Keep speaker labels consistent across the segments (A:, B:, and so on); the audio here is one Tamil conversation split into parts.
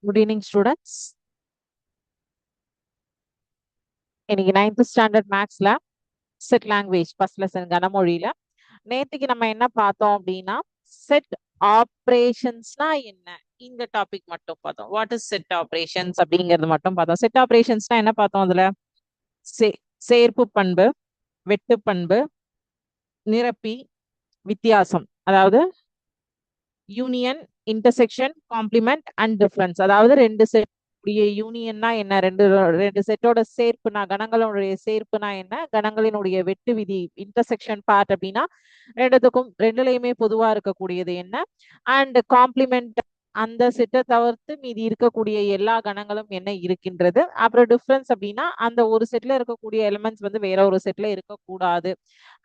A: Good evening, students. இன்னைக்கு 9th ஸ்டாண்டர்ட் மேக்ஸ்ல செட் லாங்குவேஜ் ஃபர்ஸ்ட் லெசன் கனமொழியில நேத்துக்கு நம்ம என்ன பார்த்தோம் அப்படின்னா செட் ஆப்ரேஷன்ஸ்னா என்ன இந்த டாபிக் மட்டும் பார்த்தோம். வாட் இஸ் செட் ஆப்ரேஷன்ஸ் அப்படிங்கிறது மட்டும் பார்த்தோம். செட் ஆப்ரேஷன்ஸ்னா என்ன பார்த்தோம்? அதுல சேர்ப்பு பண்பு, வெட்டு பண்பு, நிரப்பி, வித்தியாசம், அதாவது union, intersection, complement and difference. அதாவது ரெண்டு செட் யூனியன்னா என்ன, ரெண்டு ரெண்டு செட்டோட சேர்ப்புனா கணங்களுடைய சேர்ப்புனா என்ன, கணங்களினுடைய வெட்டு விதி இன்டர்செக்ஷன் பார்ட் அப்படின்னா ரெண்டுத்துக்கும் ரெண்டுலையுமே பொதுவா இருக்கக்கூடியது என்ன, அண்ட் காம்ப்ளிமெண்ட் அந்த செட்டை தவிர்த்து மீதி இருக்கக்கூடிய எல்லா கணங்களும் என்ன இருக்கின்றது. அப்புறம் டிஃபரன்ஸ் அப்படின்னா அந்த ஒரு செட்ல இருக்கக்கூடிய எலிமெண்ட்ஸ் வந்து வேற ஒரு செட்ல இருக்கக்கூடாது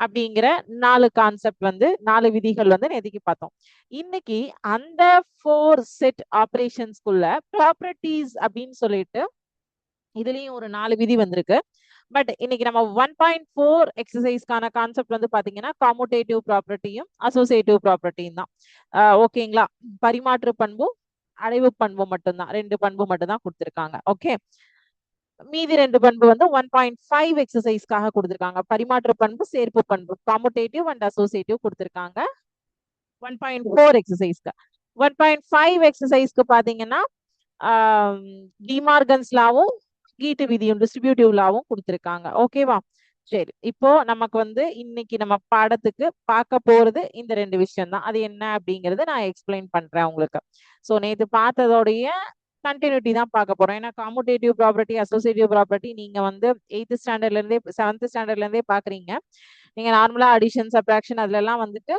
A: அப்படிங்கிற 4 கான்செப்ட் வந்து 4 விதிகள் வந்து நேத்திக்கு பார்த்தோம். இன்னைக்கு அந்த 4 செட் ஆபரேஷன்ஸ்குள்ள ப்ராப்பர்ட்டிஸ் அப்படின்னு சொல்லிட்டு இதுலயும் ஒரு 4 விதி வந்திருக்கு. பட் இன்னைக்கு நம்ம 1.4 எக்ஸசைஸ்க்கான கான்செப்ட் வந்து பாத்தீங்கன்னா காமுடேட்டிவ் ப்ராப்பர்ட்டியும் அசோசியேட்டிவ் ப்ராப்பர்ட்டியும் தான். ஓகேங்களா? பரிமாற்று பண்பும் அடைவு பண்பு மட்டும்தான், 2 பண்பு மட்டும் தான் கொடுத்திருக்காங்க. ஓகே, மீதி 2 பண்பு வந்து 1.5 எக்ஸசைஸ்க்காக கொடுத்திருக்காங்க. பரிமாற்று பண்பு, சேர்ப்பு பண்பு, காமுடேட்டிவ் அண்ட் அசோசியேட்டிவ் கொடுத்திருக்காங்க 1.4 எக்ஸசைஸ்க்கு. 1.5 எக்ஸசைஸ்க்கு பாத்தீங்கன்னா டிமார்கன்ஸ் லாவும் கீட்டு விதியும் டிஸ்ட்ரிபியூட்டிவ் லாவும் கொடுத்திருக்காங்க. ஓகேவா? சரி, இப்போ நமக்கு வந்து இன்னைக்கு நம்ம பாடத்துக்கு பார்க்க போறது இந்த 2 விஷயம் தான். அது என்ன அப்படிங்கறது நான் எக்ஸ்பிளைன் பண்றேன் உங்களுக்கு. சோ நேத்து பார்த்ததோடைய கண்டினியூட்டி தான் பார்க்க போறோம். ஏன்னா காமுடேட்டிவ் ப்ராப்பர்ட்டி, அசோசியேட்டிவ் ப்ராப்பர்ட்டி நீங்க வந்து 8th ஸ்டாண்டர்ட்ல இருந்தே 7th ஸ்டாண்டர்ட்ல இருந்தே பாக்குறீங்க. நீங்க நார்மலா அடிஷன், சப்ட்ராக்ஷன் அதுல எல்லாம் வந்துட்டு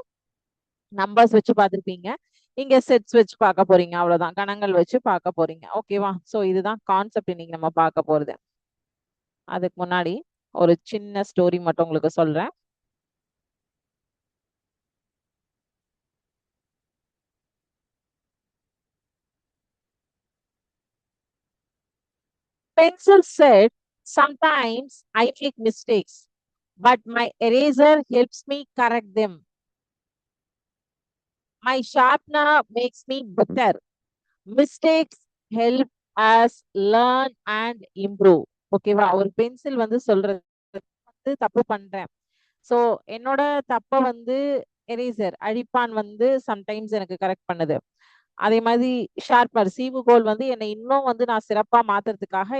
A: நம்பர்ஸ் வச்சு பார்த்திருப்பீங்க. இங்க செட்ஸ் வச்சு பார்க்க போறீங்க, அவ்வளவுதான். கணங்கள் வச்சு பார்க்க போறீங்க. ஓகேவா? சோ இதுதான் கான்செப்ட் இன்னைக்கு நம்ம பார்க்க போறது. அதுக்கு முன்னாடி ஒரு சின்ன ஸ்டோரி மட்டும் உங்களுக்கு சொல்றேன். Pencil said, sometimes I make mistakes, but my eraser helps me correct them. My sharpener makes me better. Mistakes help us learn and improve. ஓகேவா? ஒரு பென்சில் வந்து சொல்றது வந்து தப்பு பண்றேன். சோ என்னோட தப்ப வந்து எரேசர் அழிப்பான் வந்து சம்டைம்ஸ் எனக்கு கரெக்ட் பண்ணுது. அதே மாதிரி ஷார்ப்பர் சீவுகோல் வந்து என்னை இன்னும் வந்து நான் சிறப்பா மாத்துறதுக்காக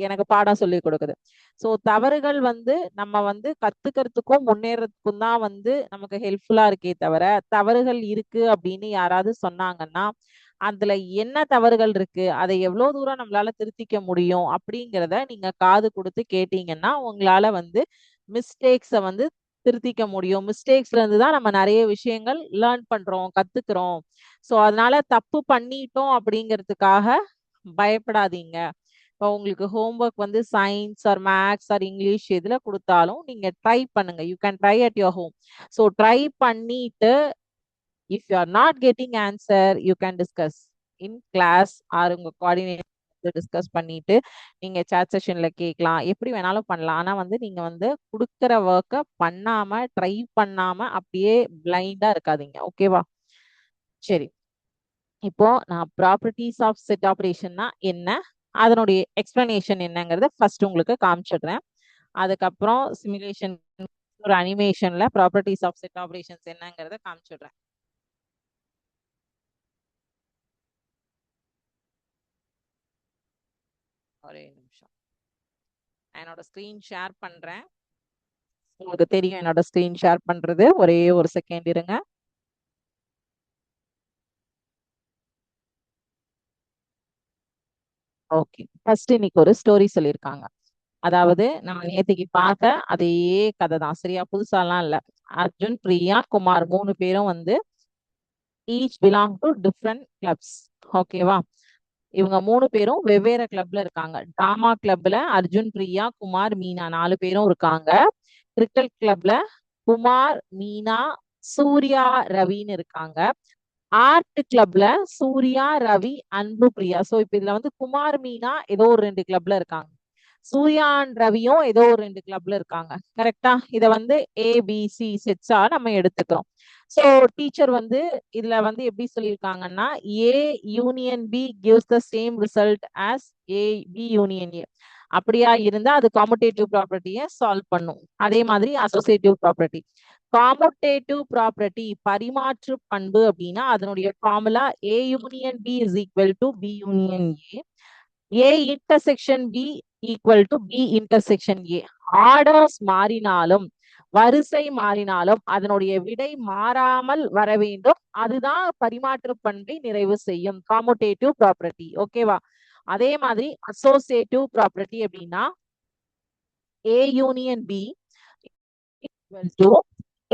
A: எனக்கு பாடம் சொல்லி கொடுக்குது. சோ தவறுகள் வந்து நம்ம வந்து கத்துக்கிறதுக்கும் முன்னேறதுக்கும் தான் வந்து நமக்கு ஹெல்ப்ஃபுல்லா இருக்கே தவிர, தவறுகள் இருக்கு அப்படின்னு யாராவது சொன்னாங்கன்னா அதுல என்ன தவறுகள் இருக்கு, அதை எவ்வளவு தூரம் நம்மளால திருத்திக்க முடியும் அப்படிங்கிறத நீங்க காது கொடுத்து கேட்டீங்கன்னா உங்களால வந்து மிஸ்டேக்ஸை வந்து திருத்திக்க முடியும். மிஸ்டேக்ஸ்ல இருந்து தான் நம்ம நிறைய விஷயங்கள் லேர்ன் பண்றோம், கத்துக்கிறோம். சோ அதனால தப்பு பண்ணிட்டோம் அப்படிங்கிறதுக்காக பயப்படாதீங்க. இப்போ உங்களுக்கு ஹோம்ஒர்க் வந்து science or maths or English எதுல கொடுத்தாலும் நீங்க ட்ரை பண்ணுங்க. You can try at your home. So try பண்ணிட்டு if you are not getting answer you can discuss in class or உங்க கோஆர்டினேட்டர் டிஸ்கஸ் பண்ணிட்டு நீங்க சாட் செஷன்ல கேட்கலாம், எப்படி வேணாலும் பண்ணலாம். ஆனா வந்து நீங்க வந்து கொடுக்குற ஒர்க்கை பண்ணாம ட்ரை பண்ணாம அப்படியே பிளைண்டா இருக்காதீங்க. ஓகேவா? சரி, இப்போ நான் ப்ராப்பர்ட்டிஸ் ஆஃப் செட் ஆபரேஷன்னா என்ன, அதனுடைய எக்ஸ்பிளனேஷன் என்னங்கிறத ஃபர்ஸ்ட் உங்களுக்கு காமிச்சிடுறேன். அதுக்கப்புறம் சிமுலேஷன் ஒரு அனிமேஷன்ல ப்ராப்பர்ட்டிஸ் ஆஃப் செட் ஆபரேஷன்ஸ் என்னங்கிறத காமிச்சிடுறேன். ஒரே நிமிஷம், என்னோட ஸ்கிரீன் ஷேர் பண்றேன். உங்களுக்கு தெரியும் என்னோட ஸ்கிரீன் ஷேர் பண்றது. ஒரே ஒரு செகண்ட் இருங்க. ஓகே, ஃபர்ஸ்ட் இன்னைக்கு ஒரு ஸ்டோரி சொல்லியிருக்காங்க. அதாவது நம்ம நேத்திக்கு பார்த்த அதே கதை தான், சரியா? புதுசாலாம் இல்ல. அர்ஜுன், பிரியா, குமார் 3 பேரும் வந்து each belong to different clubs. ஓகேவா? இவங்க 3 பேரும் வெவ்வேறு கிளப்ல இருக்காங்க. டிராமா கிளப்ல அர்ஜுன், பிரியா, குமார், மீனா 4 பேரும் இருக்காங்க. கிரிக்கெட் கிளப்ல குமார், மீனா, சூர்யா, ரவின்னு இருக்காங்க. ஆர்ட் கிளப்ல சூர்யா, ரவி, அன்பு, பிரியா. சோ இப்ப இதுல வந்து குமார், மீனா ஏதோ ஒரு 2 கிளப்ல இருக்காங்க. சூர்யா and ரவியும் ஏதோ ஒரு 2 கிளப்ல இருக்காங்க. கரெக்டா? இத வந்து ஏபிசி செட்ஸா நம்ம எடுத்துக்கிறோம். சோ டீச்சர் வந்து இதுல வந்து எப்படி சொல்லியிருக்காங்கன்னா A union B gives the same result as A B union A. அப்படியா இருந்தா அது காமுடேட்டிவ் ப்ராப்பர்ட்டியை சால்வ் பண்ணும். அதே மாதிரி அசோசியேட்டிவ் ப்ராப்பர்ட்டி. காமுடேட்டிவ் ப்ராப்பர்ட்டி பரிமாற்று பண்பு அப்படின்னா அதனுடைய formula A union B is equal to B union A. A intersection B equal to B intersection A. Orders மாறினாலும் வரிசை மாறினாலும் அதனுடைய விடை மாறாமல் வர வேண்டும். அதுதான் பரிமாற்று பண்பை நிறைவு செய்யும் காமுடேட்டிவ் ப்ராப்பர்ட்டி. ஓகேவா? அதே மாதிரி அசோசியேட்டிவ் ப்ராப்பர்ட்டி அப்படின்னா A union B equal to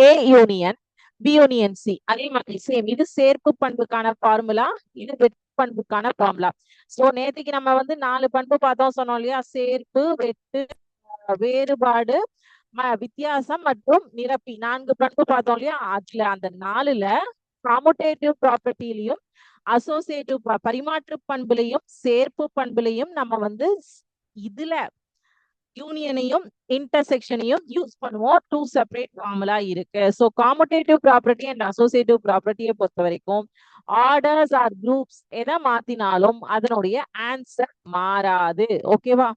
A: A union B union C. அதே மாதிரி சேம் இது சேர்ப்பு பண்புக்கான ஃபார்முலா, இது வெட்டு பண்புக்கான ஃபார்முலா. சோ நேத்துக்கு நம்ம வந்து 4 பண்பு பார்த்தோம் சொன்னோம் இல்லையா? சேர்ப்பு, வெட்டு, வேறுபாடு, வித்தியாசம் மற்றும் நிரப்பி 4 பண்பு பார்த்தோம் இல்லையா? அதுல அந்த 4ல காமுடேட்டிவ் ப்ராப்பர்ட்டிலையும் அசோசியேட்டிவ் பரிமாற்று பண்புலையும் சேர்ப்பு பண்புலையும் நம்ம வந்து இதுல யூனியனையும் இன்டர்செக்ஷனையும் யூஸ் பண்ணுவோம். 2 செப்பரேட் ஃபார்முலா இருக்கு. So commutative property and associative ப்ராப்பர்ட்டியை பொறுத்த வரைக்கும் ஆர்டர்ஸ் ஆர் குரூப்ஸ் எதை மாத்தினாலும் அதனுடைய ஆன்சர் மாறாது. ஓகேவா?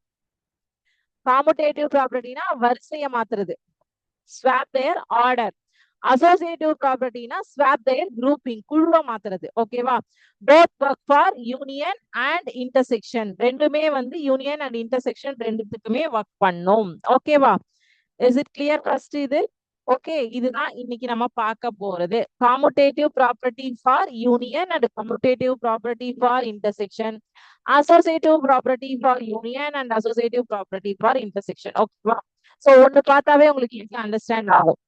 A: காமுடேட்டிவ் ப்ராப்பர்ட்டினா வரிசையை மாத்துறது, ஸ்வாப் தேர் ஆர்டர். அசோசியேட்டிவ் ப்ராப்பர்ட்டினா ஸ்வாப் தேர் குரூப்பிங், குழுவை மாத்துறது. ஓகேவா? Both work for union and intersection. ரெண்டுமே வந்து யூனியன் அண்ட் இன்டர்செக்ஷன் ரெண்டுத்துக்குமே ஒர்க் பண்ணும். ஓகேவா? இஸ் இட் கிளியர் ஃபர்ஸ்ட் இது? ஓகே, இதுதான் இன்னைக்கு நம்ம பார்க்க போறது. Commutative property for union and commutative property for intersection, associative property for union and associative property for intersection. ஓகேவா? சோ ஒன்னு பார்த்தாவே உங்களுக்கு அண்டர்ஸ்டாண்ட் ஆகும்.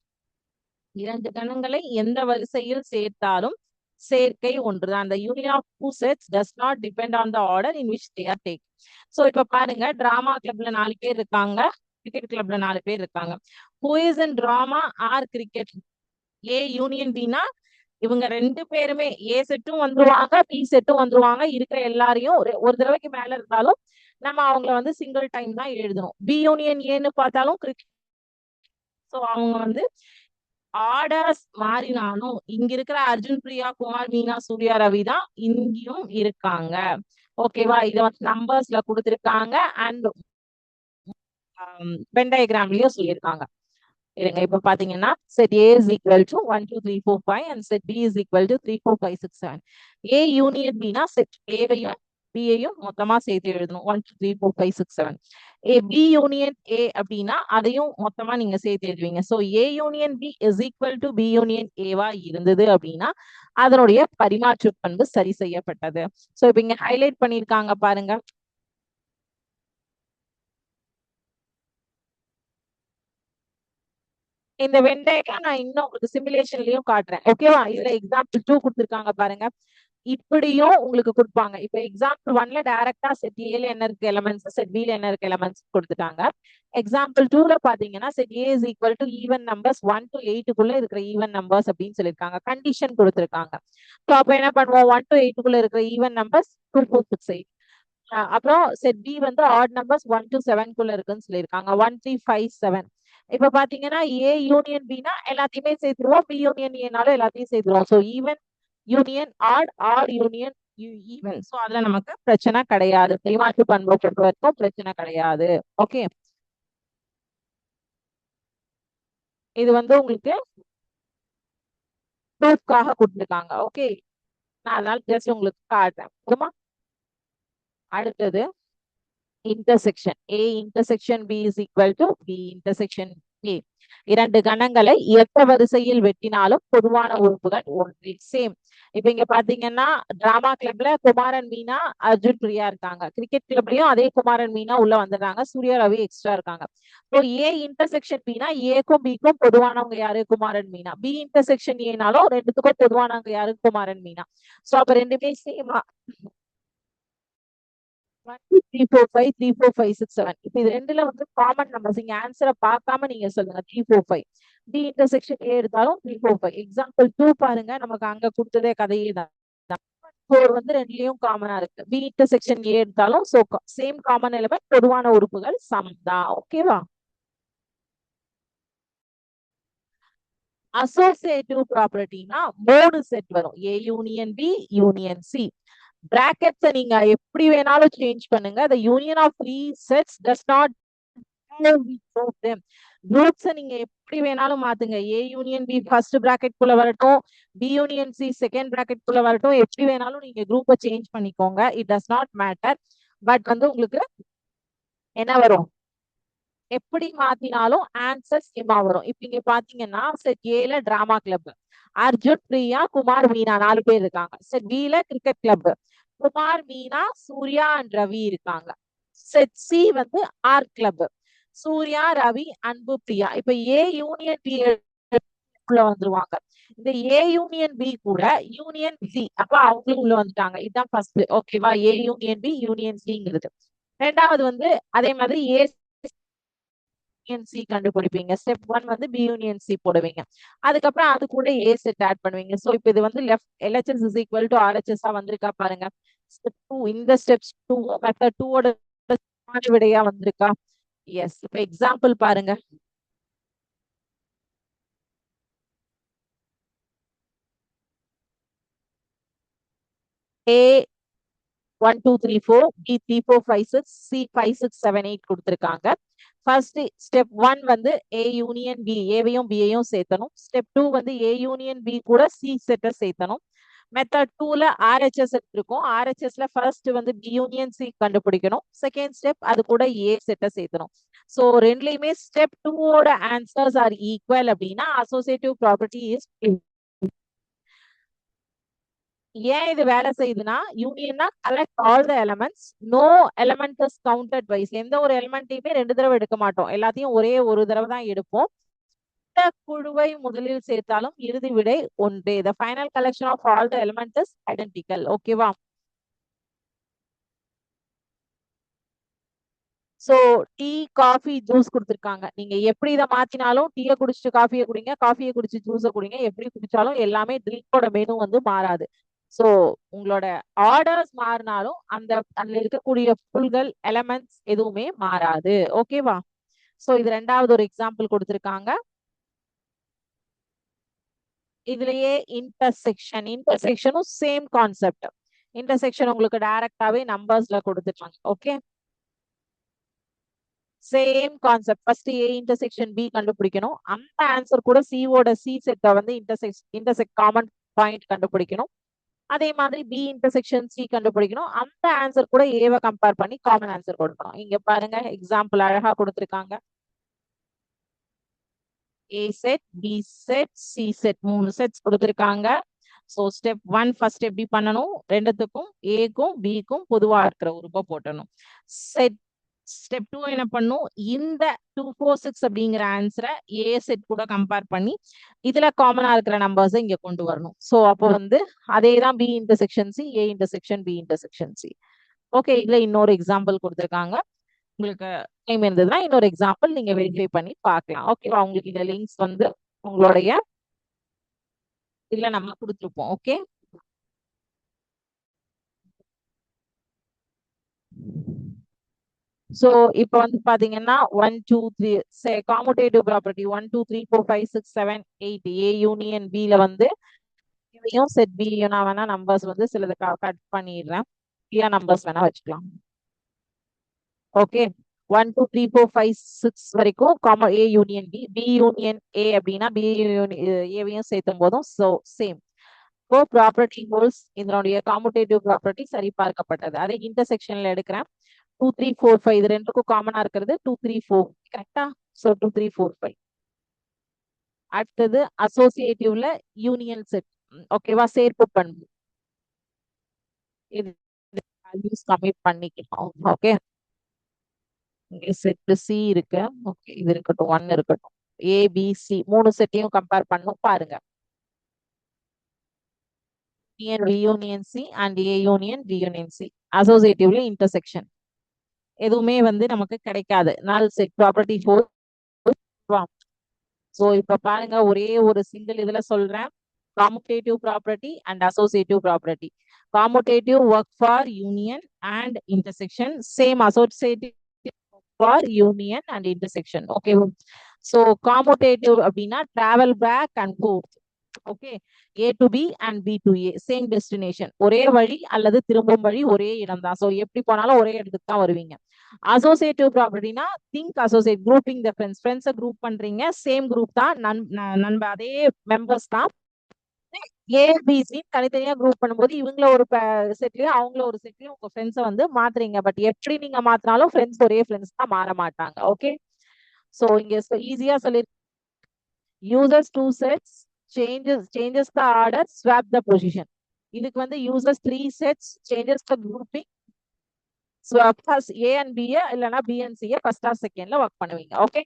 A: 2 கணங்களை எந்த வரிசையில் சேர்த்தாலும் சேர்க்கை ஒன்றுதான். The union of two sets does not depend on the order in which they are taken. So இப்ப பாருங்க, டிராமா கிளப்ல 4 பேர் இருக்காங்க, கிரிக்கெட் கிளப்ல 4 பேர் இருக்காங்க. Who is in drama or cricket? A union Bனா இவங்க 2 பேருமே A செட்டும் வந்துருவாங்க, B செட்டும் வந்துருவாங்க. இருக்கிற எல்லாரையும் ஒரு தடவைக்கு மேல இருந்தாலும் நம்ம அவங்கள வந்து சிங்கிள் டைம் தான் எழுதணும். B யூனியன் ஏன்னு பார்த்தாலும் கிரிக்கெட். சோ அவங்க வந்து ஆர்டர்ஸ் மாறினாலும் இங்க இருக்கிற அர்ஜுன், பிரியா, குமார், மீனா, சூர்யா, ரவி தான் இங்கேயும் இருக்காங்க. ஓகேவா? இத வந்து நம்பர்ஸ்ல கொடுத்திருக்காங்க அண்ட் பென் டயக்ராம்லயும் சொல்லியிருக்காங்க. இருங்க, இப்ப பாத்தீங்கன்னா set A is equal to 1 2 3 4 5 and set B is equal to 3 4 5 6 7. A union B னா செட் A-வையும் B-யையும் மொத்தமா சேர்த்து எழுதணும். 1 2 3 4 5 6 7. B union A அப்படின்னா அதையும் மொத்தமா நீங்க சேர்த்து எழுதுவீங்க. So A union B is equal to B union A-வா இருந்தது அப்படின்னா அதனுடைய பரிமாற்று பண்பு சரி செய்யப்பட்டது. சோ இப்ப இங்க ஹைலைட் பண்ணிருக்காங்க பாருங்க. இந்த வெண்டைக்கா நான் இன்னும் உங்களுக்கு சிமுலேஷன்லயும் காட்டுறேன். ஓகேவா? இதுல எக்ஸாம்பிள் 2 கொடுத்திருக்காங்க பாருங்க. இப்படியும் உங்களுக்கு கொடுப்பாங்க. இப்ப எக்ஸாம்பிள் 1ல டைரக்டா செட் ஏல என்ன இருக்கு எலிமெண்ட்ஸ், செட் பில என்ன இருக்கு எலிமெண்ட்ஸ் கொடுத்துட்டாங்க. எக்ஸாம்பிள் 2ல பாத்தீங்கன்னா set A is equal to even numbers 1 to 8க்குள்ள இருக்கிற ஈவன் நம்பர்ஸ் அப்படின்னு சொல்லியிருக்காங்க. கண்டிஷன் கொடுத்திருக்காங்க. ஸோ அப்ப என்ன பண்ணுவோம்? 1 to 8க்குள்ள இருக்கிற ஈவன் நம்பர்ஸ் 2 4 6 8. அப்புறம் செட் பி வந்து ஆட் நம்பர்ஸ் 1 to 7க்குள்ள இருக்குன்னு சொல்லியிருக்காங்க. 1 3 5 7. இப்ப பாத்தீங்கன்னா ஏ யூனியன் பினா எல்லாத்தையுமே சேர்த்துருவோம், பி யூனியன் ஏனாலும் எல்லாத்தையும் சேர்த்துருவோம். So even union add, add union even. So அதுல நமக்கு பிரச்சனை கிடையாது. பரிமாற்று பண்பை பொறுத்த வரைக்கும் பிரச்சனை கிடையாது. ஓகே, இது வந்து உங்களுக்கு ப்ரூஃப்காக கொடுத்துருக்காங்க. ஓகே, நான் அதனால ஜஸ்ட் உங்களுக்கு காட்டுறேன். அடுத்தது intersection A intersection B is equal to B intersection A. 2 கணங்களை எந்த வரிசையில் வெட்டினாலும் பொதுவான உறுப்புகள் ஒன்றே. சேம். இப்ப இங்க பாத்தீங்கன்னா டிராமா கிளப்ல குமாரன், மீனா, அர்ஜுன், பிரியா இருக்காங்க. கிரிக்கெட் கிளப்லயும் அதே குமாரன், மீனா உள்ள வந்துடுறாங்க. சூர்யா, ரவி எக்ஸ்ட்ரா இருக்காங்க. இப்போ A இன்டர்செக்ஷன் Bனா ஏக்கும் பிக்கும் பொதுவானவங்க யாரு? குமாரன், மீனா. B இன்டர்செக்ஷன் ஏனாலும் ரெண்டுத்துக்கும் பொதுவானவங்க யாரு? குமாரன், மீனா. சோ அப்ப ரெண்டுமே சேமா 1 2 3 4 5 3 4 5 6 7. இப்ப இது ரெண்டுல வந்து காமன் நம்பர்ஸ். இங்க ஆன்சரை பார்க்காம நீங்க சொல்லுங்க. 3 4 5. டி இன்டர்செக்ஷன் ஏ எடுத்தாலும் 3 4 5. எக்ஸாம்பிள் 2 பாருங்க, நமக்கு அங்க கொடுத்ததே கதையே தான். 4 வந்து ரெண்டுலயும் காமனா இருக்கு. பி இன்டர்செக்ஷன் ஏ எடுத்தாலும் சோ சேம் காமன் எலிமெண்ட், பொதுவான உறுப்புகள் சமம் தான். ஓகேவா? அசோசியேட்டிவ் ப்ராப்பர்ட்டினா 3 செட் வரும். A union B union C. பிராக்கெட்ஸை நீங்க எப்படி வேணாலும் சேஞ்ச் பண்ணுங்க. the union of three sets does not groups நீங்க எப்படி வேணாலும் மாத்துங்க. A union B first bracket குள்ள வரட்டும், B union C second bracket குள்ள வரட்டும், எப்படி வேணாலும் நீங்க குரூப்பை சேஞ்ச் பண்ணிக்கோங்க. It does not matter. But வந்து உங்களுக்கு என்ன வரும், எப்படி மாத்தினாலும் ஆன்சர் சேமா வரும். இப்ப இங்க பாத்தீங்கன்னா செட் ஏல டிராமா கிளப், அர்ஜுன், பிரியா, குமார், மீனா 4 பேர் இருக்காங்க. செட் பில cricket club, Kumar, Meena, Surya and Ravi இருக்காங்க. செட் சி வந்து ஆர்ட் கிளப், சூர்யா, ரவி, அன்பு, பிரியா. இப்ப ஏ யூனியன் பி உள்ள வந்துருவாங்க. இந்த ஏ யூனியன் பி கூட யூனியன் சி, அப்ப அவங்களும் உள்ள வந்துட்டாங்க. இதுதான் ஃபர்ஸ்ட். ஓகேவா? ஏ யூனியன் பி யூனியன் சிங்கிறது. ரெண்டாவது வந்து அதே மாதிரி ஏ யூனியன் சி கண்டுபிடிப்பீங்க. ஸ்டெப் 1 வந்து பி யூனியன் சி போடுவீங்க. அதுக்கப்புறம் அது கூட ஏ செட் ஆட் பண்ணுவீங்க. சோ இப்போ இது வந்து left LHS is equal to RHS வந்திருக்கா பாருங்க. ஸ்டெப் 2, இந்த ஸ்டெப்ஸ் 2 மெத்தட் 2 ஓட விடையா வந்திருக்கா? எஸ். இப்ப எக்ஸாம்பிள் பாருங்க. ஏ 1 2 3 4, B 3 4 5 6, C 5 6 7 8 கொடுத்திருக்காங்க. ஃபர்ஸ்ட் ஸ்டெப் 1 வந்து A யூனியன் B, ஏவையும் பியையும் சேர்த்தணும். ஸ்டெப் 2 வந்து A யூனியன் B கூட C செட்டை சேர்த்தணும். மெத்தட் 2ல RHS எடுத்திருக்கோம். RHSல ஃபர்ஸ்ட் வந்து B யூனியன் C கண்டுபிடிக்கணும். செகண்ட் ஸ்டெப் அது கூட A செட்டை சேர்த்தணும். சோ ரெண்டுலயுமே ஸ்டெப் 2 ஓட ஆன்சர்ஸ் ஆர் ஈக்குவல் அப்படின்னா அசோசியேட்டிவ் ப்ராப்பர்ட்டி இஸ். ஏன் இது வேலை செய்யுதுன்னா, யூனியன்னா collect all the elements, no element is counted twice. எந்த ஒரு எலமெண்ட்டையுமே 2 தடவை எடுக்க மாட்டோம், எல்லாத்தையும் ஒரே ஒரு தடவை தான் எடுப்போம். இந்த குழுவை முதலில் சேர்த்தாலும் இறுதி விடை ஒன்றே. the final collection of all the element is identical. ஓகேவா? சோ டீ, காஃபி, ஜூஸ் கொடுத்திருக்காங்க. நீங்க எப்படி இதை மாத்தினாலும் டீயை குடிச்சிட்டு காஃபியை குடிங்க, காஃபியை குடிச்சு ஜூஸை குடிங்க, எப்படி குடிச்சாலும் எல்லாமே ட்ரிங்கோட மெனு வந்து மாறாது. சோ உங்களோட ஆர்டர்ஸ் மாறினாலும் அந்த அதுல இருக்கக்கூடிய பொருள்கள் எலமெண்ட்ஸ் எதுவுமே மாறாது. ஓகேவா? சோ இது ரெண்டாவது ஒரு எக்ஸாம்பிள் கொடுத்திருக்காங்க. இதுலயே இன்டர்செக்ஷனும் சேம் கான்செப்ட். இன்டர்செக்ஷன் உங்களுக்கு டைரக்டாவே நம்பர்ஸ்ல கொடுத்துட்டாங்க. Okay, same concept. First A intersection B கண்டுபிடிக்கணும். அந்த ஆன்சர் கூட சிஓட சி செட்டை வந்து இன்டர்செக்ட் காமன் பாயிண்ட் கண்டுபிடிக்கணும். அதே மாதிரி பி இன்டர்செக்ஷன் சி கண்டுபிடிக்கணும். அந்த ஆன்சர் கூட ஏவை கம்பேர் பண்ணி காமன் ஆன்சர் கொடுக்கணும். இங்க பாருங்க எக்ஸாம்பிள் அழகா கொடுத்திருக்காங்க. A set, B set, C set 3 sets கொடுத்திருக்காங்க. சோ ஸ்டெப் 1 ஃபர்ஸ்ட் எப்படி பண்ணணும், ரெண்டுத்துக்கும் ஏக்கும் பிக்கும் பொதுவா இருக்கிற உறுப்பை போட்டணும். செட் ஸ்டெப் 2 என்ன பண்ணும், இந்த 2 4 6 அப்படிங்கிற ஆன்சரை ஏ செட் கூட கம்பேர் பண்ணி இதுல காமனா இருக்கிற நம்பர்ஸ் இங்க கொண்டு வரணும். சோ அப்போ வந்து அதே தான் B intersection C, A intersection B intersection C. Okay, இதுல இன்னொரு எக்ஸாம்பிள் கொடுத்திருக்காங்க. உங்களுக்கு டைம் இருந்ததுன்னா இன்னொரு எக்ஸாம்பிள் நீங்க வெரிஃபை பண்ணி பார்க்கலாம். ஓகேவா? உங்களுக்கு இந்த லிங்க்ஸ் வந்து உங்களுடைய இதுல நம்ம கொடுத்துருப்போம். ஓகே, சோ இப்ப வந்து பாத்தீங்கன்னா 1 2 3 commutative property 1 2 3 4 5 6 7 8 A union B ல வந்து இதையும் செட் பி நான் வேணா நம்பர்ஸ் வந்து சிலது கட் பண்ணிடுறேன், நம்பர்ஸ் வேணா வச்சுக்கலாம். ஓகே, 1 2 3 4 5 6 வரைக்கும் common A union B, B union A அப்படின்னா பி ஏவையும் சேர்த்தும் போதும் சேம். இப்போ ப்ராப்பர்ட்டி ஹோல்ஸ் இதனுடைய காமுடேட்டிவ் ப்ராப்பர்ட்டி சரி பார்க்கப்பட்டது. அதே இன்டர்செக்ஷன்ல எடுக்கிறேன். 2 3 4 5 இது ரெண்டுக்கும் காமனா இருக்கிறது 2 3 4 கரெக்டா? சோ 2 3 4 5. அடுத்தது அசோசியேட்டிவ்ல யூனியன் செட். ஓகேவா? சேர்ப்பு பண்பு இது வேல்யூஸ் கமிட் பண்ணிக்கலாம். ஓகே, இங்க செட் சி இருக்கு. ஓகே, இது இருக்கட்டும், 1 இருக்கட்டும். ஏ பி சி 3 செட்டையும் கம்பேர் பண்ணும் பாருங்க. Union B union C and A union B union C. அசோசியேட்டிவ்ல இன்டர்செக்ஷன் எதுவுமே வந்து நமக்கு கிடைக்காது. நல் செட் ப்ராப்பர்ட்டி 4. சோ இப்ப பாருங்க ஒரே ஒரு சிங்கிள் இதுல சொல்றேன். commutative property and associative property. Commutative work for union and intersection, same associative for union and intersection. Okay, so commutative அப்படின்னா travel back and forth. Okay, A to B and B to A, same destination, ஒரே வழி அல்லது திரும்பும் வழி ஒரே இடம் தான். ஸோ எப்படி போனாலும் ஒரே இடத்துக்கு தான் வருவீங்க. அசோசியேட்டிவ் ப்ராப்பர்ட்டினா think associate, grouping the friends, ஃப்ரெண்ட்ஸை குரூப் பண்றீங்க, சேம் குரூப் தான், நண்ப அதே மெம்பர்ஸ் தான். ஏபிசி தனித்தனியா குரூப் பண்ணும்போது இவங்கள ஒரு செட்லயும் அவங்கள ஒரு செட்லயும் உங்க ஃப்ரெண்ட்ஸை வந்து மாத்துறீங்க. பட் எப்படி நீங்க மாத்தினாலும் ஃப்ரெண்ட்ஸ் ஒரே ஃப்ரெண்ட்ஸ் தான், மாற மாட்டாங்க. ஓகே, சோ இங்க ஈஸியா சொல்லி users two sets changes the order, swap the position. இதுக்கு வந்து users three sets changes the grouping, swap first A and B இல்லனா B and C first or second ல ஒர்க் பண்ணுவீங்க. Okay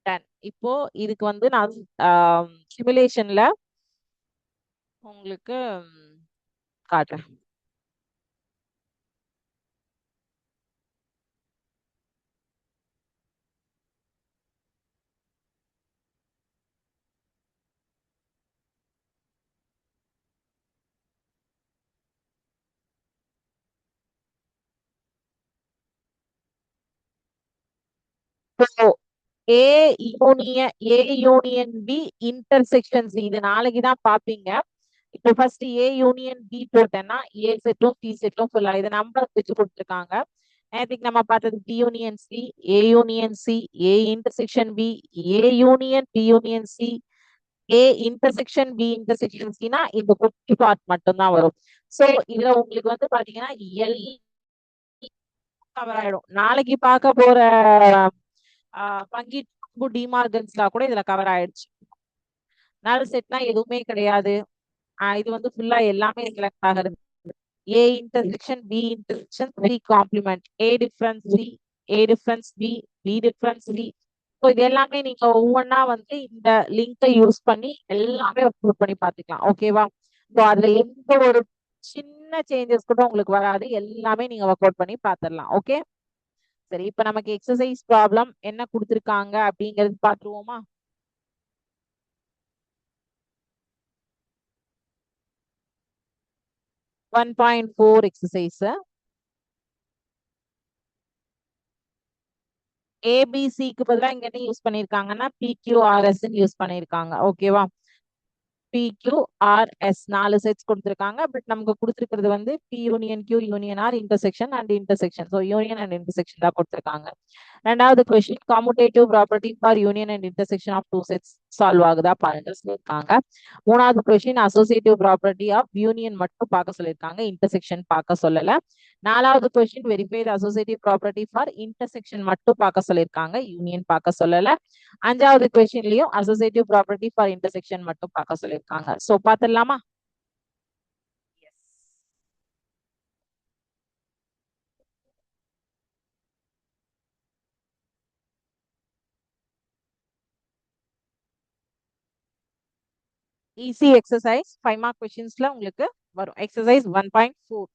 A: done. இப்போ இதுக்கு வந்து நான் சிமுலேஷன்ல உங்களுக்கு காட்டுறேன். A union B intersection C, இது நாளைக்கு தான் பாப்பீங்க. இப்போ ஃபர்ஸ்ட் A யூனியன் B போட்டேன்னா A செட்டும் C செட்டும் ஃபுல்லா இது நம்பர் வச்சு கொடுத்துருக்காங்க. நேற்றுக்கு நம்ம பார்த்தது B union C, A union C, A intersection B, A union B union C, A intersection B intersection Cனா இந்த குட்டி பார்ட் மட்டும் தான் வரும். சோ இதுல உங்களுக்கு வந்து பாத்தீங்கன்னா எல் கவர் ஆயிடும். நாளைக்கு பார்க்க போற பங்கீட்டு டிமார்கன்ஸ்லா கூட இதுல கவர் ஆயிடுச்சு. நல் செட்னா எதுவுமே கிடையாது. இது வந்து ஃபுல்லா எல்லாமே செலக்ட் ஆகுறது. A intersection B intersection C complement, A difference B, A difference B, B difference B. So இது எல்லாமே நீங்க ஒவ்வொன்னா வந்து இந்த லிங்கை யூஸ் பண்ணி எல்லாமே அப்லோட் பண்ணி பார்த்துக்கலாம். ஓகேவா? ஸோ அதுல எந்த ஒரு சின்ன சேஞ்சஸ் கூட உங்களுக்கு வராது, எல்லாமே நீங்க ஒர்க் அவுட் பண்ணி பார்த்துடலாம். ஓகே சரி, இப்ப நமக்கு எக்ஸசைஸ் ப்ராப்ளம் என்ன கொடுத்துருக்காங்க அப்படிங்கிறது பார்த்துருவோமா? 1.4 எக்ஸசைஸ். ஏபிசிக்கு பதிலாக இங்க என்ன யூஸ் பண்ணிருக்காங்கன்னா PQRS யூஸ் பண்ணிருக்காங்க. ஓகேவா? PQRS 4 செட்ஸ் கொடுத்திருக்காங்க. பட் நமக்கு கொடுத்திருக்கிறது வந்து P union Q union R intersection and intersection. So union and intersection தான் கொடுத்திருக்காங்க. ரெண்டாவது question commutative property for union and intersection of two sets solve ஆகுதா பாருங்க சொல்லியிருக்காங்க. மூணாவது question associative property of union மட்டும் பார்க்க சொல்லியிருக்காங்க, இன்டர்செக்ஷன் பார்க்க சொல்லல. நாலாவது question verify the associative property for intersection மட்டும் பார்க்க சொல்லியிருக்காங்க, யூனியன் பார்க்க சொல்லல. அஞ்சாவது கொஸ்டின்லயும் அசோசியேட்டிவ் ப்ராப்பர்ட்டி ஃபார் இன்டர்செக்ஷன் மட்டும் பார்க்க சொல்லியிருக்காங்க. சோ பாத்துடலாமா? ஈஸி எக்ஸசைஸ் 5 மார்க் கொஸ்டின்ஸ்ல உங்களுக்கு வரும். எக்ஸசைஸ் 1.4.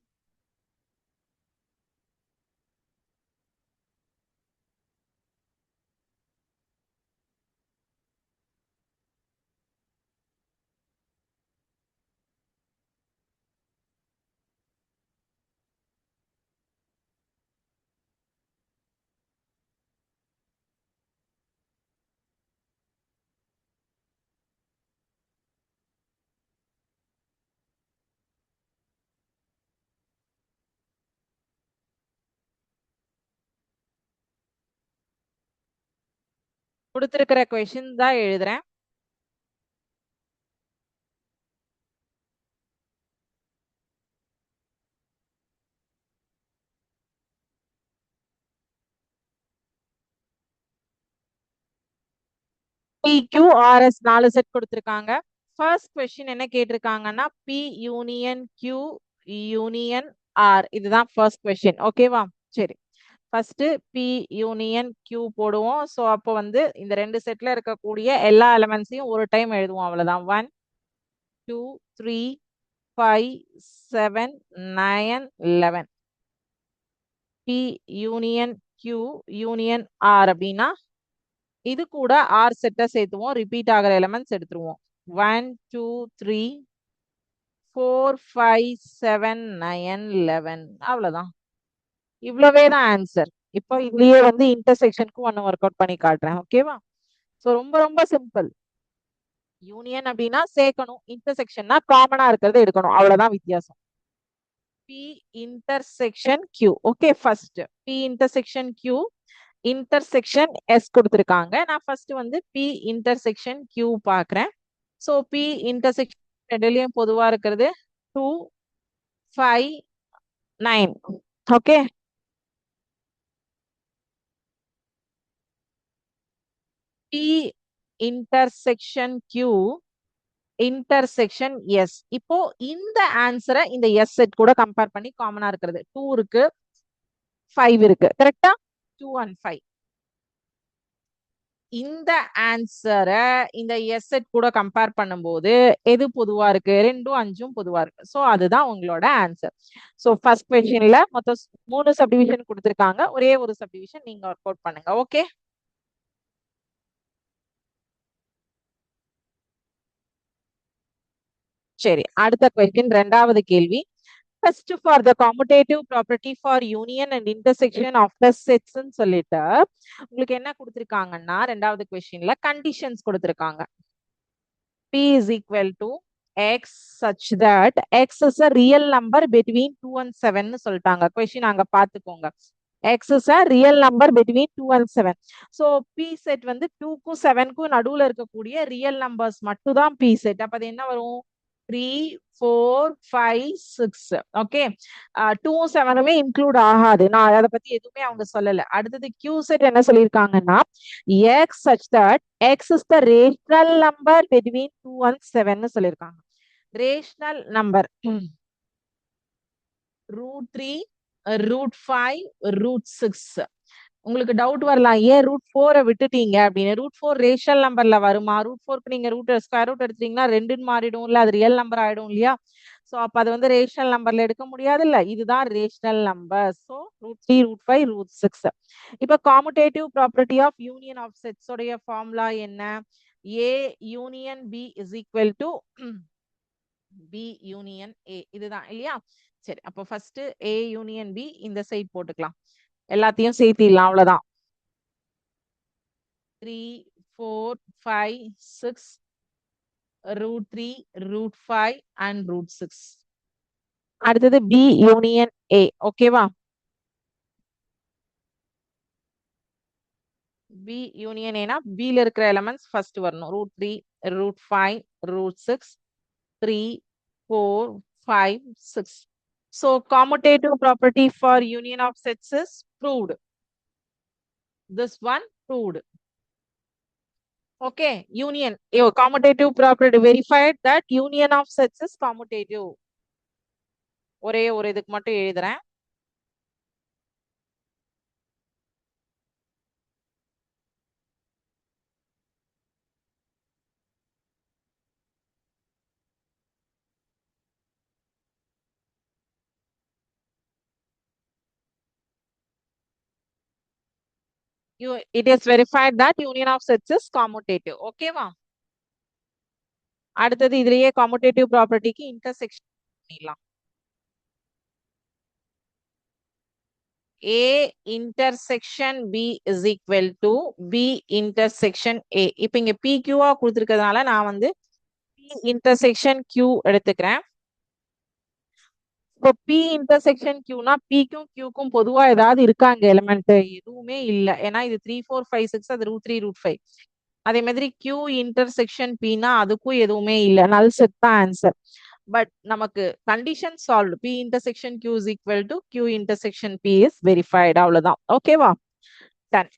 A: கொடுத்திருக்கிற கொஸ்டின் தான் எழுதுறேன். PQRS 4 செட் கொடுத்திருக்காங்க. ஃபர்ஸ்ட் கொஸ்டின் என்ன கேட்டிருக்காங்கன்னா P union Q union R, இதுதான் ஃபர்ஸ்ட் கொஸ்டின். ஓகேவா? சரி, ஃபர்ஸ்ட் P யூனியன் Q போடுவோம். ஸோ அப்போ வந்து இந்த ரெண்டு செட்ல இருக்கக்கூடிய எல்லா எலமெண்ட்ஸையும் ஒரு டைம் எழுதுவோம், அவ்வளவுதான். 1 2 3 5 7 9 11. P union Q union R அப்படின்னா இது கூட R செட்டை சேர்த்துவோம், ரிப்பீட் ஆகிற எலமெண்ட்ஸ் எடுத்துருவோம். 1 2 3 4 5 7 9 11 அவ்வளவுதான். இவ்வளவே தான் ஆன்சர். இப்போ இதுலயே வந்து இன்டர்செக்ஷனுக்கு ஒன்னு ஒர்க் அவுட் பண்ணி காட்டுறேன். ஓகேவா? சோ ரொம்ப ரொம்ப சிம்பிள். யூனியன் அப்படின்னா சேர்க்கணும், இன்டர்செக்ஷன்னா காமனா இருக்கிறத எடுக்கணும், அவ்வளவுதான் வித்தியாசம். P intersection Q. Okay, first P intersection Q, intersection S கொடுத்திருக்காங்க. நான் ஃபர்ஸ்ட் வந்து P intersection Q பார்க்கிறேன். சோ P intersection ரெண்டுலயும் பொதுவா இருக்கிறது 2 5 9. Okay, P intersection Q, intersection S. இப்போ இந்த ஆன்சரை இந்த S செட் கூட கம்பேர் பண்ணி காமனா இருக்கிறது 2 இருக்கு, 5 இருக்கு. கரெக்டா? 2 and 5. இந்த ஆன்சரை இந்த எஸ் செட் கூட கம்பேர் பண்ணும்போது எது பொதுவா இருக்கு? 2ம் 5ம் பொதுவா இருக்கு. சோ அதுதான் உங்களோட ஆன்சர். சோ ஃபர்ஸ்ட் கொஸ்டின்ல மொத்தம் 3 சப்டிவிஷன் கொடுத்திருக்காங்க. ஒரே ஒரு சப்டிவிஷன் நீங்க ஒர்க் அவுட் பண்ணுங்க. ஓகே, சரி. அடுத்த கொஸ்டின், ரெண்டாவது கேள்வி. First, for the commutative property for union and intersection of the sets ன்னு சொல்லிட்டு உங்களுக்கு என்ன கொடுத்திருக்காங்கன்னா, ரெண்டாவது கொஸ்டின்ல கண்டிஷன்ஸ் கொடுத்திருக்காங்க. P is equal to X such that X is a real number between 2 and 7 ன்னு சொல்லிட்டாங்க. கொஸ்டின் அங்க பாத்துக்கோங்க. X is a real number between 2 and 7. So P set வந்து 2க்கும் 7க்கும் நடுவுல இருக்கக்கூடிய ரியல் நம்பர்ஸ் மட்டும் தான் P set. அப்ப அது என்ன வரும்? 3 4 5 6. ஓகே, 2ம் 7மே இன்க்ளூட் ஆகாது. நான் அதை பத்தி எதுவுமே அவங்க சொல்லல. அடுத்தது Q set என்ன சொல்லியிருக்காங்கன்னா, X such that X is the rational number between 2 and 7 ன்னு சொல்லியிருக்காங்க. Rational number √3, √5, √6. உங்களுக்கு டவுட் வரலாம், ஏன் √4 விட்டுட்டீங்க அப்படின்னு. √4 ரேஷனல் நம்பர்ல வருமா? √4க்கு நீங்க ஸ்கொயர் ரூட் எடுத்தீங்கன்னா 2ன்னு மாறிடும் இல்ல, அது ரியல் நம்பர் ஆயிடும் இல்லையா? சோ அப்ப அது வந்து ரேஷனல் நம்பர்ல எடுக்க முடியாது இல்ல. இதுதான் ரேஷனல் நம்பர். சோ √3, √5, √6. இப்ப commutative property of union of sets உடைய ஃபார்முலா என்ன? A union B is equal to B union A. இதுதான் இல்லையா? சரி, அப்போ ஃபர்ஸ்ட் A union B இந்த சைட் போட்டுக்கலாம். எல்லாத்தையும் சேர்த்திடலாம், அவ்வளவுதான். 3 4 5 6 √3, √5 and √6. அடுத்தது B union A. ஓகேவா? B union A னா B ல இருக்கிற எலிமெண்ட்ஸ் ஃபர்ஸ்ட் வரணும். √3, √5, √6, 3 4 5 6. So commutative property for union of sets is proved. This one proved. Okay, union. Commutative property verified that union of sets is commutative. ஒரே ஒரு இதுக்கு மட்டும் எழுதுறேன். It is verified that union of sets is commutative. ஓகேவா? அடுத்தது இதுலயே commutative ப்ராப்பர்ட்டிக்கு இன்டர்செக்ஷன் பண்ணிடலாம். A intersection B is equal to B intersection A. இப்ப இங்க PQ கொடுத்திருக்கிறதுனால நான் வந்து P intersection Q எடுத்துக்கிறேன். இப்போ P intersection Qனா Pக்கும் Qக்கும் பொதுவா ஏதாவது இருக்காங்க எலிமெண்ட்? எதுவுமே இல்ல. ஏன்னா இது 3 4 5 6, அது √3, √5. அதே மாதிரி Q intersection Pனா அதுக்கும் எதுவுமே இல்ல. நல் செட் தான் ஆன்சர். பட் நமக்கு condition solve. P intersection Q is equal to Q intersection P is verified. அவ்வளவுதான். ஓகேவா? டன்.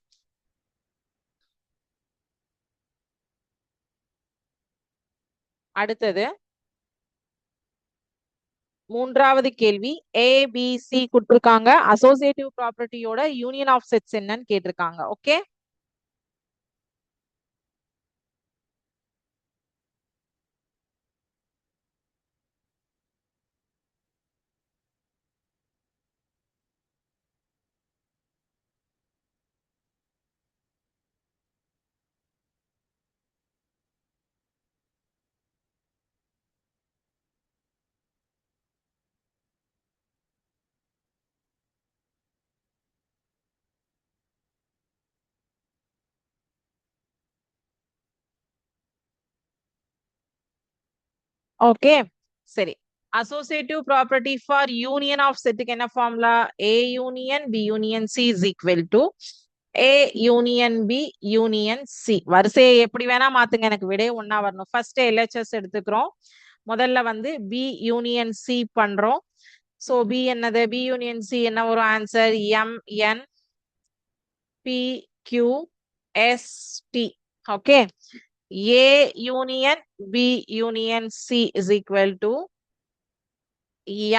A: அடுத்தது மூன்றாவது கேள்வி. ABC கொடுத்திருக்காங்க. அசோசியேட்டிவ் ப்ராப்பர்ட்டியோட யூனியன் ஆஃப் செட்ஸ் என்னன்னு கேட்டிருக்காங்க. ஓகே, ஓகே சரி. Associative property for union of செட்டுக்கு என்ன formula? A union B union C is equal to A union B union C. வரிசையை எப்படி வேணா மாத்துங்க, எனக்கு விடை ஒண்ணா வரணும். ஃபர்ஸ்ட் LHS எடுத்துக்கிறோம். முதல்ல வந்து B யூனியன் C பண்றோம். சோ B என்னது? B யூனியன் C என்ன வரும் answer? MN PQST. Okay. A union B union C is equal to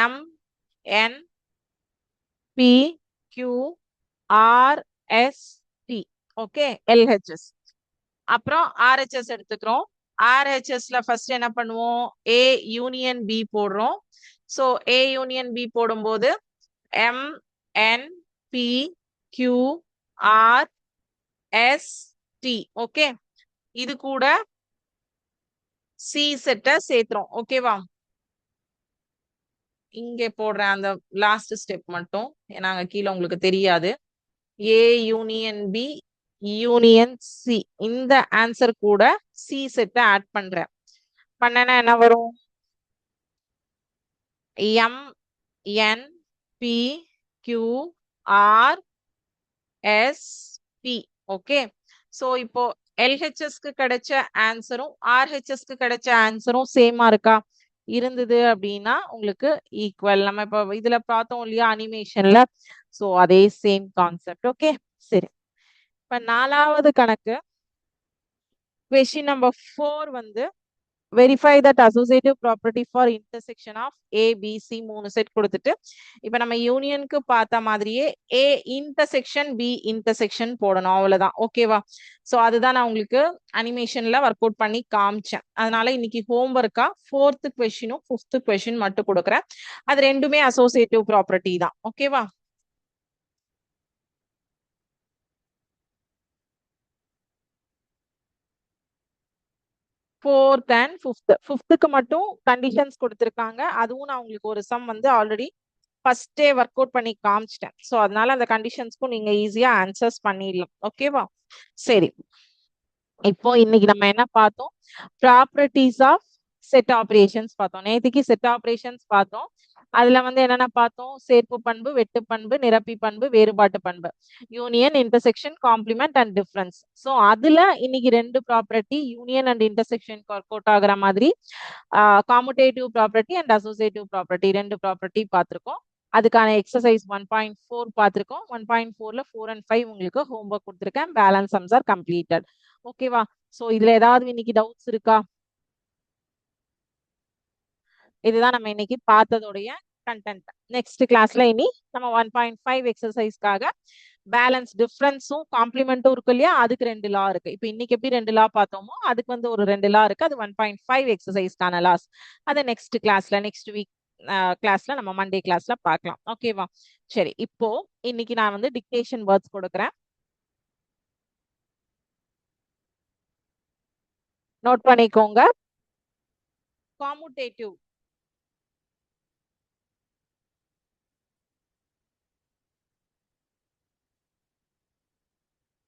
A: MN PQRST. Okay. LHS. அப்புறம் RHS எடுத்துக்கிறோம். RHSல ஃபர்ஸ்ட் என்ன பண்ணுவோம்? A union B போடுறோம். சோ A union B போடும்போது MN PQRST. ஓகே. இது கூட சி செட்டை சேர்த்துறோம். ஓகேவா? இங்க போடுறேன் அந்த லாஸ்ட் ஸ்டெப் மட்டும், நாங்க கீழே உங்களுக்கு தெரியாது. A union B union C, இந்த ஆன்சர் கூட சி செட்டை ஆட் பண்றேன். பண்ணனா என்ன வரும்? M N P Q R S P. Okay. So இப்போ எல்ஹெச்எஸ்க்கு கிடைச்ச ஆன்சரும் ஆர்ஹெச்எஸ்க்கு கிடைச்ச ஆன்சரும் சேமா இருக்கா? இருந்தது அப்படின்னா உங்களுக்கு ஈக்குவல். நம்ம இப்போ இதுல பார்த்தோம் இல்லையா அனிமேஷன்ல, சோ அதே சேம் கான்செப்ட். ஓகே சரி. இப்ப 4வது கணக்கு கொஸ்டின் நம்பர் 4 வந்து verify that associative property for intersection of ABC 3 set கொடுத்துட்டு, இப்ப நம்ம யூனியனுக்கு பார்த்த மாதிரியே A இன்டர்செக்ஷன் B இன்டர்செக்ஷன் போடணும், அவ்வளவுதான். ஓகேவா? சோ அதுதான் நான் உங்களுக்கு அனிமேஷன்ல ஒர்க் அவுட் பண்ணி காமிச்சேன். அதனால இன்னைக்கு ஹோம்ஒர்க்கா 4th கொஸ்டினும் 5th கொஸ்டின் மட்டும் கொடுக்குறேன். அது ரெண்டுமே அசோசியேட்டிவ் ப்ராப்பர்ட்டி தான். ஓகேவா? Fourth and fifth. ஃபிஃப்த்துக்கு மட்டும் கண்டிஷன்ஸ் கொடுத்துருக்காங்க. அதுவும் நான் உங்களுக்கு ஒரு சம் வந்து ஆல்ரெடி ஃபர்ஸ்டே ஒர்க் அவுட் பண்ணி காமிச்சிட்டேன். ஸோ அதனால அந்த கண்டிஷன்ஸ்க்கும் நீங்க ஈஸியா ஆன்சர்ஸ் பண்ணிடலாம். ஓகேவா? சரி. இப்போ இன்னைக்கு நம்ம என்ன பார்த்தோம்? ப்ராப்பர்ட்டிஸ் ஆஃப் செட் ஆபரேஷன்ஸ் பார்த்தோம். நேற்றுக்கு செட் ஆபரேஷன்ஸ் பார்த்தோம். அதுல வந்து என்னென்ன பார்த்தோம்? சேர்ப்பு பண்பு, வெட்டு பண்பு, நிரப்பி பண்பு, வேறுபாட்டு பண்பு, union, intersection, complement and difference. So அதுல இன்னைக்கு 2 property union and intersection work out ஆகுற மாதிரி commutative property and associative property 2 property பார்த்திருக்கோம். அதுக்கான எக்ஸசைஸ் 1.4 பார்த்திருக்கோம். 1.4ல 4 and 5 உங்களுக்கு ஹோம்ஒர்க் கொடுத்துருக்கேன். Balance sums are completed. ஓகேவா? சோ இதுல ஏதாவது இன்னைக்கு டவுட்ஸ் இருக்கா? இதுதான் நம்ம இன்னைக்கு பார்த்ததோடைய கண்டென்ட். நெக்ஸ்ட் கிளாஸ்ல இனி நம்ம 1.5 எக்ஸசைஸ்க்காக பேலன்ஸ் டிஃபரன்ஸும் காம்ப்ளிமெண்ட்டும் இருக்கு இல்லையா, அதுக்கு 2 லா இருக்கு. இப்போ இன்னைக்கு எப்படி 2 லா பார்த்தோமோ அதுக்கு வந்து ஒரு 2 லா இருக்கு. அது 1.5 எக்ஸசைஸ்க்கான லாஸ். அதை நெக்ஸ்ட் கிளாஸ்ல, நெக்ஸ்ட் வீக் கிளாஸ்ல, நம்ம மண்டே கிளாஸ்ல பார்க்கலாம். ஓகேவா? சரி. இப்போ இன்னைக்கு நான் வந்து டிக்டேஷன் வேர்ட்ஸ் கொடுக்குறேன், நோட் பண்ணிக்கோங்க. Commutative,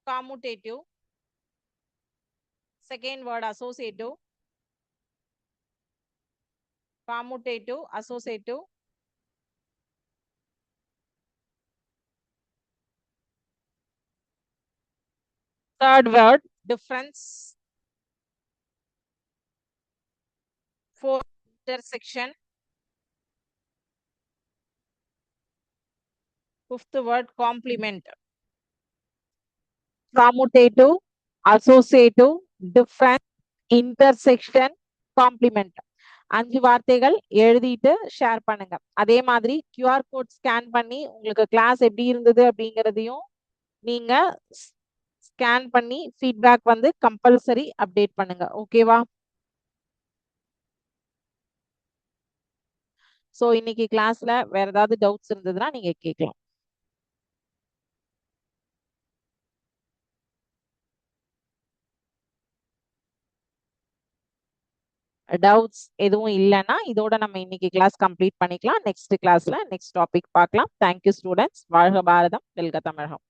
A: commutative. Second word associative, commutative, associative. Third word difference. Fourth intersection. Fifth word complement. Commutative, associative, difference, intersection, complement. 5 வார்த்தைகள் எழுதிட்டு ஷேர் பண்ணுங்க. அதே மாதிரி QR கோட் ஸ்கேன் பண்ணி உங்களுக்கு கிளாஸ் எப்படி இருந்தது அப்படிங்கிறதையும் நீங்க ஸ்கேன் பண்ணி ஃபீட்பேக் வந்து கம்பல்சரி அப்டேட் பண்ணுங்க. ஓகேவா? சோ இன்னைக்கு கிளாஸ்ல வேற ஏதாவது டவுட்ஸ் இருந்ததுன்னா நீங்க கேட்கலாம். டவுட்ஸ் எதுவும் இல்லைன்னா இதோட நம்ம இன்னைக்கு கிளாஸ் கம்ப்ளீட் பண்ணிக்கலாம். நெக்ஸ்ட் கிளாஸ்ல நெக்ஸ்ட் டாபிக் பார்க்கலாம். Thank you students. வாழ்க பாரதம், வெல்க தமிழகம்.